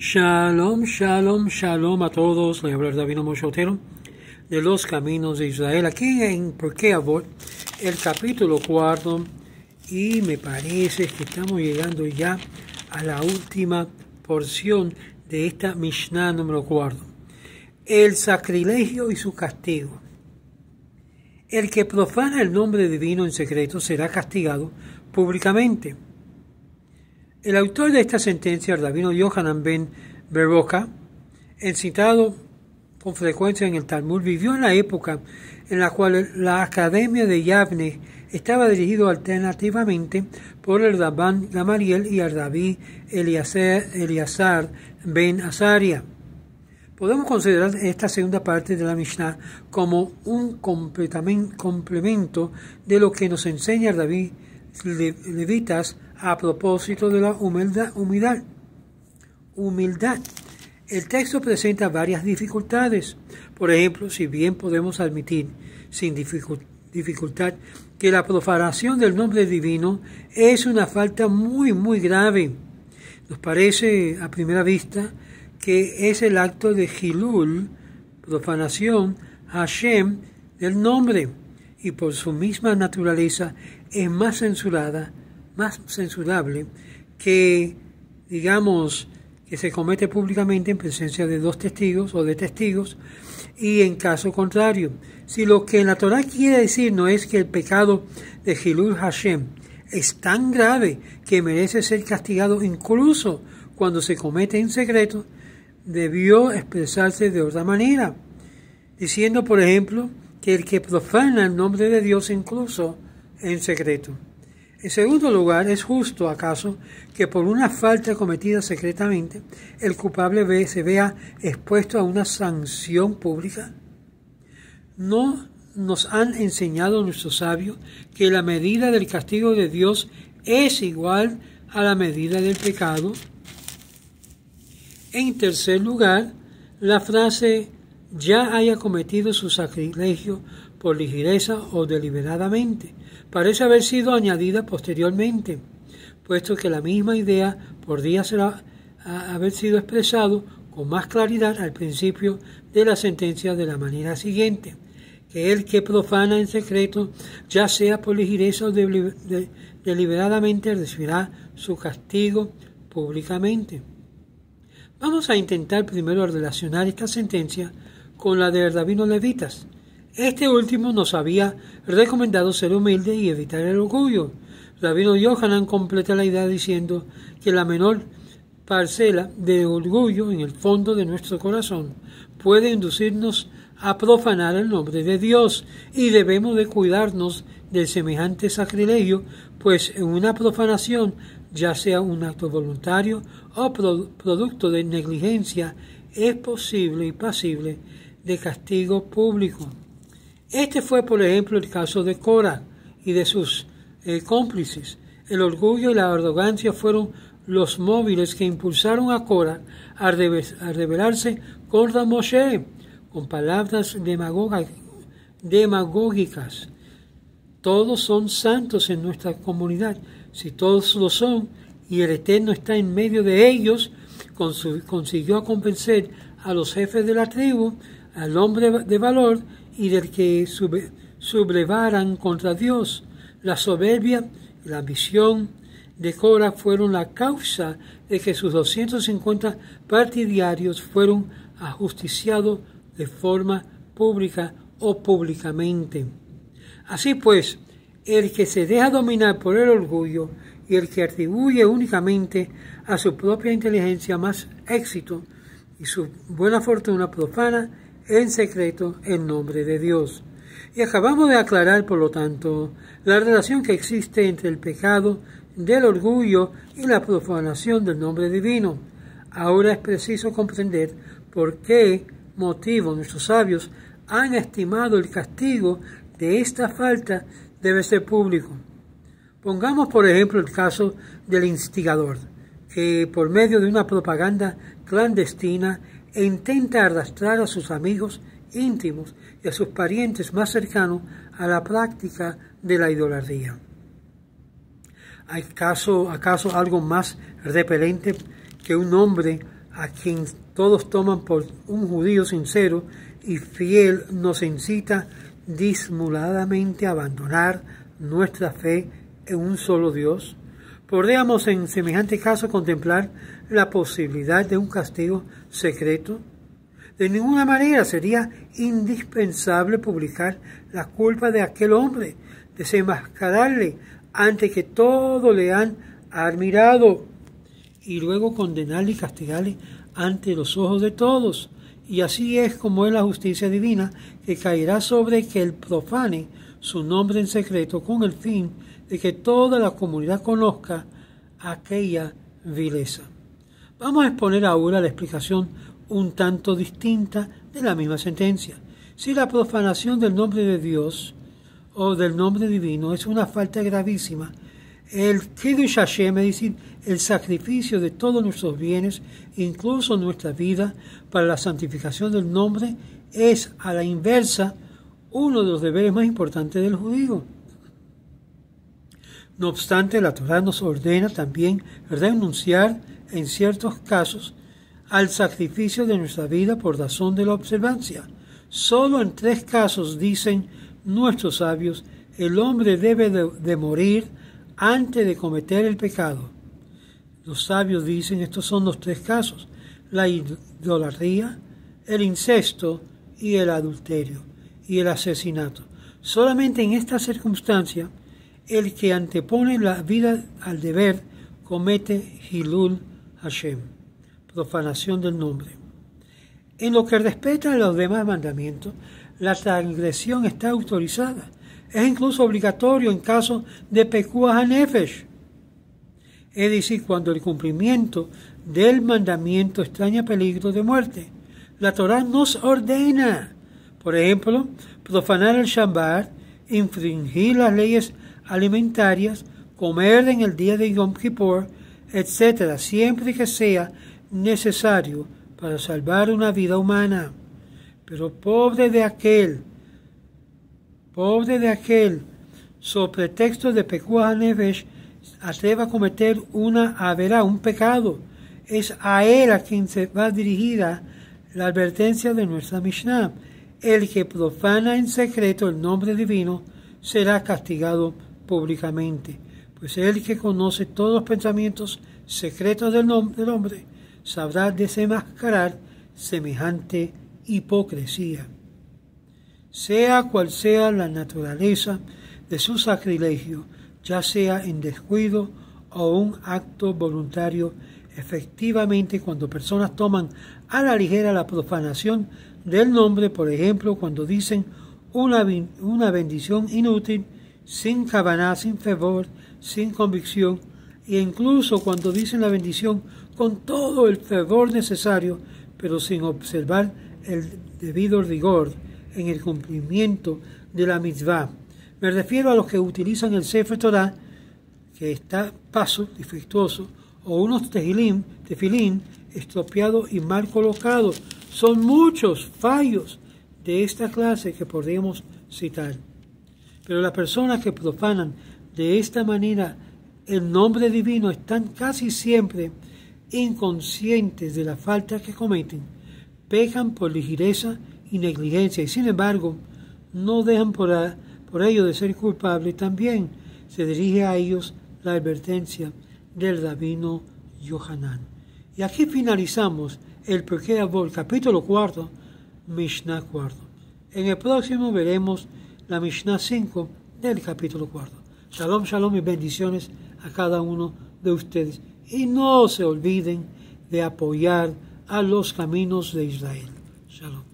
Shalom, shalom, shalom a todos. Le habla Davino Moshe Otero de los Caminos de Israel. Aquí en Pirkei Avot, el capítulo 4. Y me parece que estamos llegando ya a la última porción de esta Mishnah número 4. El sacrilegio y su castigo. El que profana el nombre divino en secreto será castigado públicamente. El autor de esta sentencia, el rabino Yohanan ben Beroka, el citado con frecuencia en el Talmud, vivió en la época en la cual la Academia de Yavne estaba dirigido alternativamente por el Rabban Gamaliel y el Rabí Eleazar ben Azaria. Podemos considerar esta segunda parte de la Mishnah como un complemento de lo que nos enseña el Rabí Levitas a propósito de la humildad. El texto presenta varias dificultades. Por ejemplo, si bien podemos admitir sin dificultad que la profanación del nombre divino es una falta muy grave, nos parece a primera vista que es el acto de Hilul, profanación, Hashem, del nombre, y por su misma naturaleza es más censurable que, digamos, que se comete públicamente en presencia de dos testigos o de testigos, y en caso contrario, si lo que la Torah quiere decir no es que el pecado de Hilul Hashem es tan grave que merece ser castigado incluso cuando se comete en secreto, debió expresarse de otra manera, diciendo, por ejemplo, que el que profana el nombre de Dios incluso en secreto. En segundo lugar, ¿es justo acaso que por una falta cometida secretamente el culpable se vea expuesto a una sanción pública? ¿No nos han enseñado nuestros sabios que la medida del castigo de Dios es igual a la medida del pecado? En tercer lugar, la frase «ya haya cometido su sacrilegio por ligereza o deliberadamente» parece haber sido añadida posteriormente, puesto que la misma idea podría haber sido expresado con más claridad al principio de la sentencia de la manera siguiente, que el que profana en secreto, ya sea por ligereza o deliberadamente, recibirá su castigo públicamente. Vamos a intentar primero relacionar esta sentencia con la del rabino Levitas. Este último nos había recomendado ser humilde y evitar el orgullo. Rabino Yohanan completa la idea diciendo que la menor parcela de orgullo en el fondo de nuestro corazón puede inducirnos a profanar el nombre de Dios, y debemos de cuidarnos de semejante sacrilegio, pues en una profanación, ya sea un acto voluntario o producto de negligencia, es posible y pasible de castigo público. Este fue, por ejemplo, el caso de Korah y de sus cómplices. El orgullo y la arrogancia fueron los móviles que impulsaron a Korah a rebelarse contra Moshe con palabras demagógicas. Todos son santos en nuestra comunidad. Si todos lo son y el Eterno está en medio de ellos, consiguió convencer a los jefes de la tribu, al hombre de valor, y del que sublevaran contra Dios. La soberbia y la ambición de Korah fueron la causa de que sus 250 partidarios fueron ajusticiados de forma pública o públicamente. Así pues, el que se deja dominar por el orgullo y el que atribuye únicamente a su propia inteligencia más éxito y su buena fortuna profana en secreto el nombre de Dios. Y acabamos de aclarar, por lo tanto, la relación que existe entre el pecado del orgullo y la profanación del nombre divino. Ahora es preciso comprender por qué motivo nuestros sabios han estimado el castigo de esta falta debe ser público. Pongamos, por ejemplo, el caso del instigador, que por medio de una propaganda clandestina intenta arrastrar a sus amigos íntimos y a sus parientes más cercanos a la práctica de la idolatría. ¿Hay acaso algo más repelente que un hombre a quien todos toman por un judío sincero y fiel, nos incita disimuladamente a abandonar nuestra fe en un solo Dios? ¿Podríamos en semejante caso contemplar la posibilidad de un castigo secreto? De ninguna manera. Sería indispensable publicar la culpa de aquel hombre, desenmascararle ante que todos le han admirado, y luego condenarle y castigarle ante los ojos de todos. Y así es como es la justicia divina, que caerá sobre el que profane su nombre en secreto, con el fin de que toda la comunidad conozca aquella vileza. Vamos a exponer ahora la explicación un tanto distinta de la misma sentencia. Si la profanación del nombre de Dios o del nombre divino es una falta gravísima, el Kiddush Hashem, es decir, el sacrificio de todos nuestros bienes, incluso nuestra vida, para la santificación del nombre, es a la inversa uno de los deberes más importantes del judío. No obstante, la Torá nos ordena también renunciar en ciertos casos al sacrificio de nuestra vida por razón de la observancia. Solo en 3 casos, dicen nuestros sabios, el hombre debe de morir antes de cometer el pecado. Los sabios dicen, estos son los 3 casos: la idolatría, el incesto y el adulterio y el asesinato. Solamente en esta circunstancia, el que antepone la vida al deber comete Hilul Hashem, profanación del nombre. En lo que respecta a los demás mandamientos, la transgresión está autorizada. Es incluso obligatorio en caso de pekuah hanefesh, es decir, cuando el cumplimiento del mandamiento extraña peligro de muerte. La Torá nos ordena, por ejemplo, profanar el Shabbat, infringir las leyes alimentarias, comer en el día de Yom Kippur, etc., siempre que sea necesario para salvar una vida humana. Pero pobre de aquel, sobre pretexto de pekuah hanefesh, atreva a cometer una averá, un pecado. Es a él a quien se va dirigida la advertencia de nuestra Mishnah. El que profana en secreto el nombre divino será castigado públicamente, pues el que conoce todos los pensamientos secretos del hombre sabrá desenmascarar semejante hipocresía. Sea cual sea la naturaleza de su sacrilegio, ya sea en descuido o un acto voluntario, efectivamente, cuando personas toman a la ligera la profanación del nombre, por ejemplo, cuando dicen una bendición inútil, sin kavaná, sin fervor, sin convicción, e incluso cuando dicen la bendición con todo el fervor necesario, pero sin observar el debido rigor en el cumplimiento de la mitzvah. Me refiero a los que utilizan el Sefer Torah, que está paso, defectuoso, o unos tefilín estropeados y mal colocados. Son muchos fallos de esta clase que podemos citar. Pero las personas que profanan de esta manera el nombre divino están casi siempre inconscientes de la falta que cometen, pecan por ligereza y negligencia, y sin embargo no dejan por ello de ser culpables. También se dirige a ellos la advertencia del rabino Yohanan. Y aquí finalizamos el Pirkei Avot, capítulo 4, Mishnah 4. En el próximo veremos la Mishnah 5 del capítulo 4. Shalom, shalom y bendiciones a cada uno de ustedes. Y no se olviden de apoyar a los caminos de Israel. Shalom.